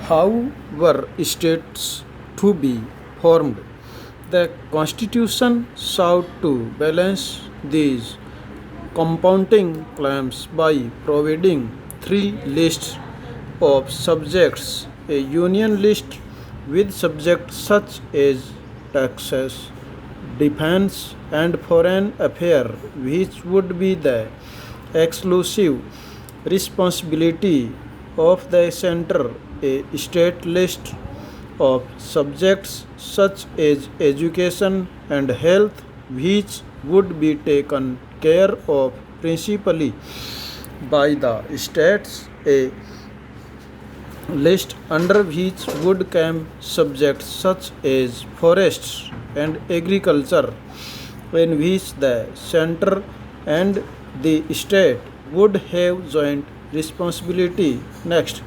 How were states to be formed? The Constitution sought to balance these compounding claims by providing three lists of subjects: a union list with subjects such as taxes, defense, and foreign affairs, which would be the exclusive responsibility of the center, a state list of subjects such as education and health, which would be taken care of principally by the states, a list under which would come subjects such as forests and agriculture, in which the center and the state would have joint responsibility. Next,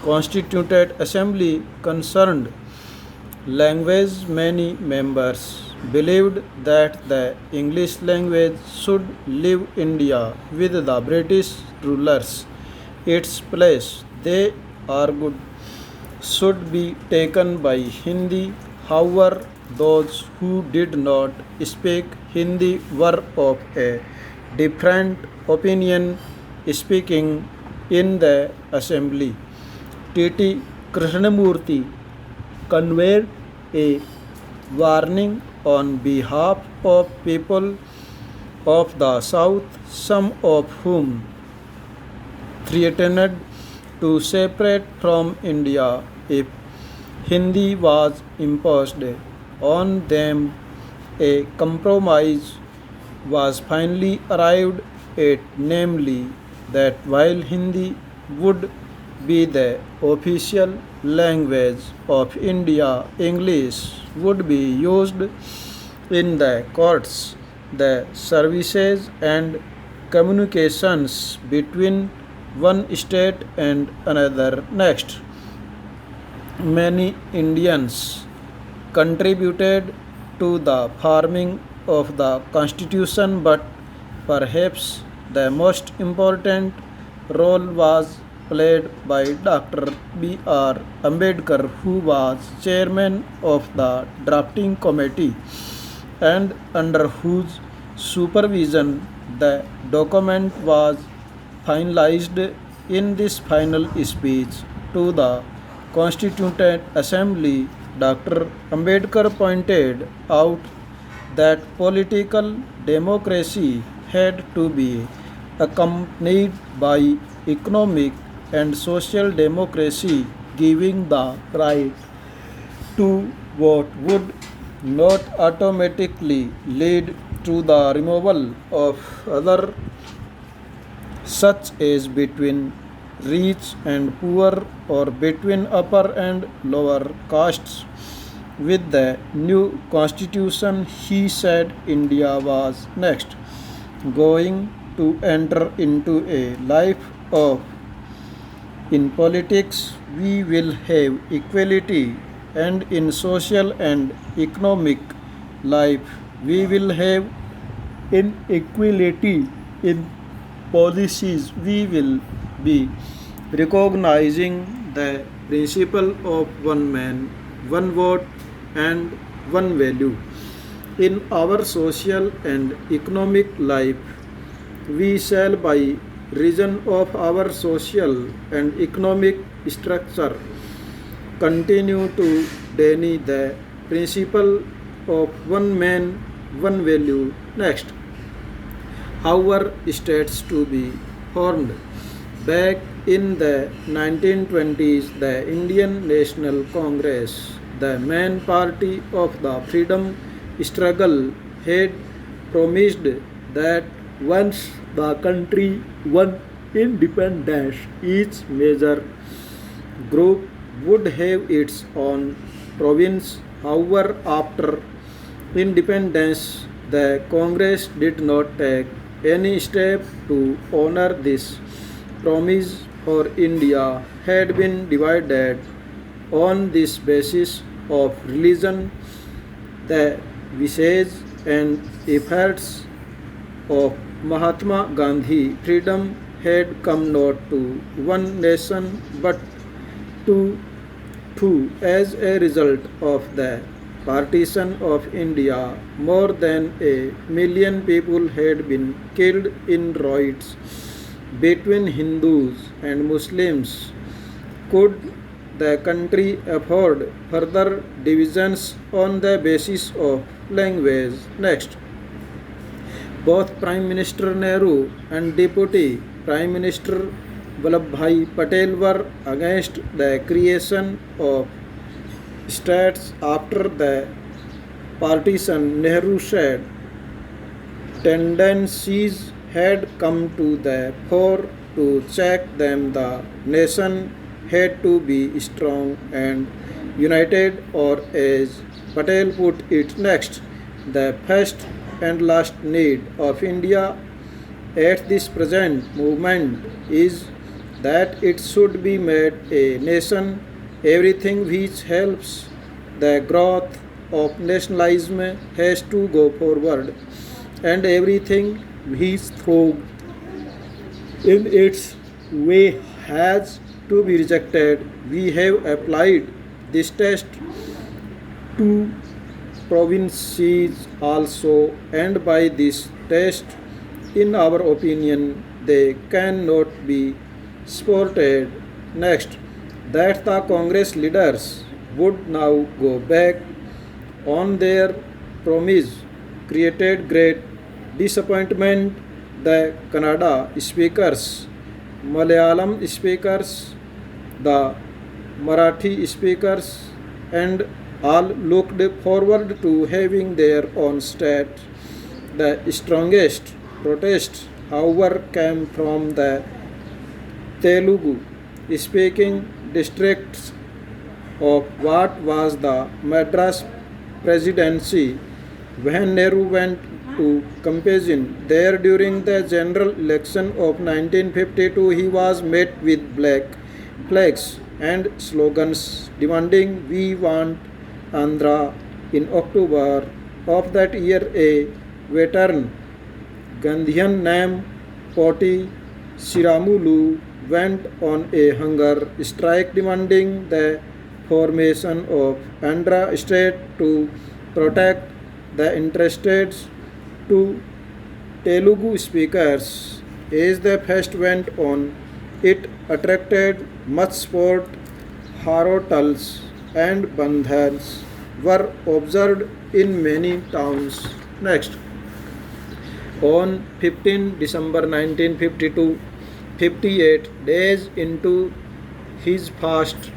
constituted assembly concerned language. Many members believed that the English language should leave India with the British rulers. Its place, they argued, should be taken by Hindi. However, those who did not speak Hindi were of a different opinion. Speaking in the assembly, T.T. Krishnamurti conveyed a warning on behalf of people of the South, some of whom threatened to separate from India if Hindi was imposed on them. A compromise was finally arrived at, namely, that while Hindi would be the official language of India, English would be used in the courts, the services, and communications between one state and another. Next, many Indians contributed to the forming of the Constitution, but perhaps the most important role was played by Dr. B.R. Ambedkar, who was chairman of the drafting committee and under whose supervision the document was finalized. In this final speech to the Constituent Assembly, Dr. Ambedkar pointed out that political democracy had to be accompanied by economic and social democracy, giving the right to vote would not automatically lead to the removal of other, such as between rich and poor or between upper and lower castes. With the new constitution, he said, India was next going to enter into a life of, in politics we will have equality, and in social and economic life we will have inequality. In policies we will be recognizing the principle of one man, one vote, and one value. In our social and economic life, we shall, by reason of our social and economic structure, continue to deny the principle of one man, one value. Next, how were states to be formed? Back in the 1920s, the Indian National Congress, the main party of the freedom struggle, had promised that once the country won independence, each major group would have its own province. However, after independence, the Congress did not take any step to honor this promise, for India had been divided on this basis of religion. The wishes and efforts of Mahatma Gandhi, freedom had come not to one nation but to Two, as a result of the partition of India, more than a million people had been killed in riots between Hindus and Muslims. Could the country afford further divisions on the basis of language? Next, both Prime Minister Nehru and Deputy Prime Minister Vallabhbhai Patel were against the creation of states after the partition. Nehru said tendencies had come to the fore to check them. The nation had to be strong and united, or as Patel put it, next, the first and last need of India at this present moment is that it should be made a nation. Everything which helps the growth of nationalism has to go forward, and everything which throws in its way has to be rejected. We have applied this test to provinces also, and by this test, in our opinion, they cannot be supported. Next, that the Congress leaders would now go back on their promise created great disappointment. The Kannada speakers, Malayalam speakers, the Marathi speakers, and all looked forward to having their own state. The strongest protest, however, came from the Telugu speaking districts of what was the Madras Presidency. When Nehru went to campaign there during the general election of 1952, he was met with black flags and slogans demanding "We want Andhra." In October of that year, a veteran Gandhian named Poti Siramulu went on a hunger strike demanding the formation of Andhra state to protect the interests to Telugu speakers. As the fest went on, it attracted much support. Harotals and bandhans were observed in many towns. Next, on 15 December 1952, 58 days into his fast,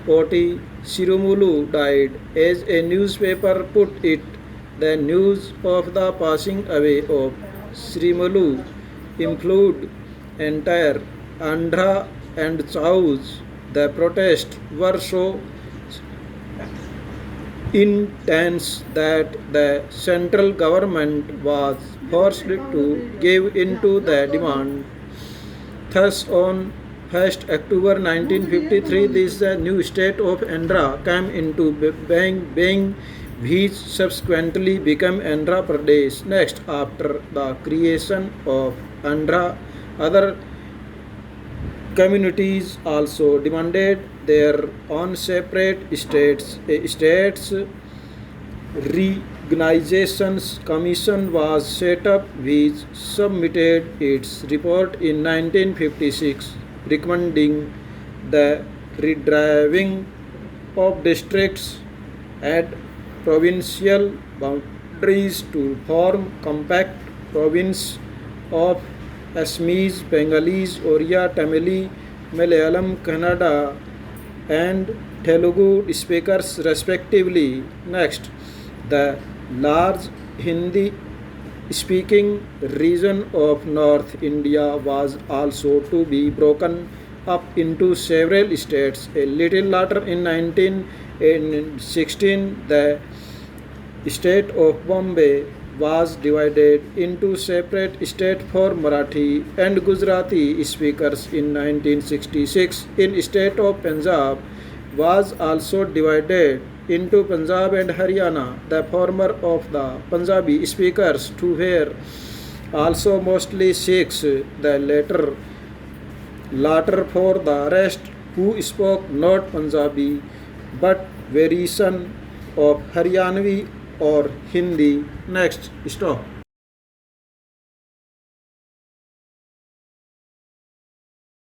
Poti Sirumulu died. As a newspaper put it, the news of the passing away of Srimulu influenced entire Andhra and South. The protests were so intense that the central government was forced to give in to the demand. Thus, on 1st October 1953, this new state of Andhra came into being, which subsequently became Andhra Pradesh. Next, after the creation of Andhra, other communities also demanded their own separate states. A states Reorganizations Commission was set up, which submitted its report in 1956, recommending the redrawing of districts at provincial boundaries to form compact province of Assamese, Bengalis, Oriya, Tamili, Malayalam, Kannada, and Telugu speakers respectively. Next, the large Hindi speaking region of North India was also to be broken up into several states. A little later, in 1916, the state of Bombay was divided into separate states for Marathi and Gujarati speakers. In 1966, in state of Punjab was also divided into Punjab and Haryana. The former of the Punjabi speakers who were also mostly Sikhs, the latter for the rest who spoke not Punjabi but variation of Haryanvi or Hindi. Next, stop.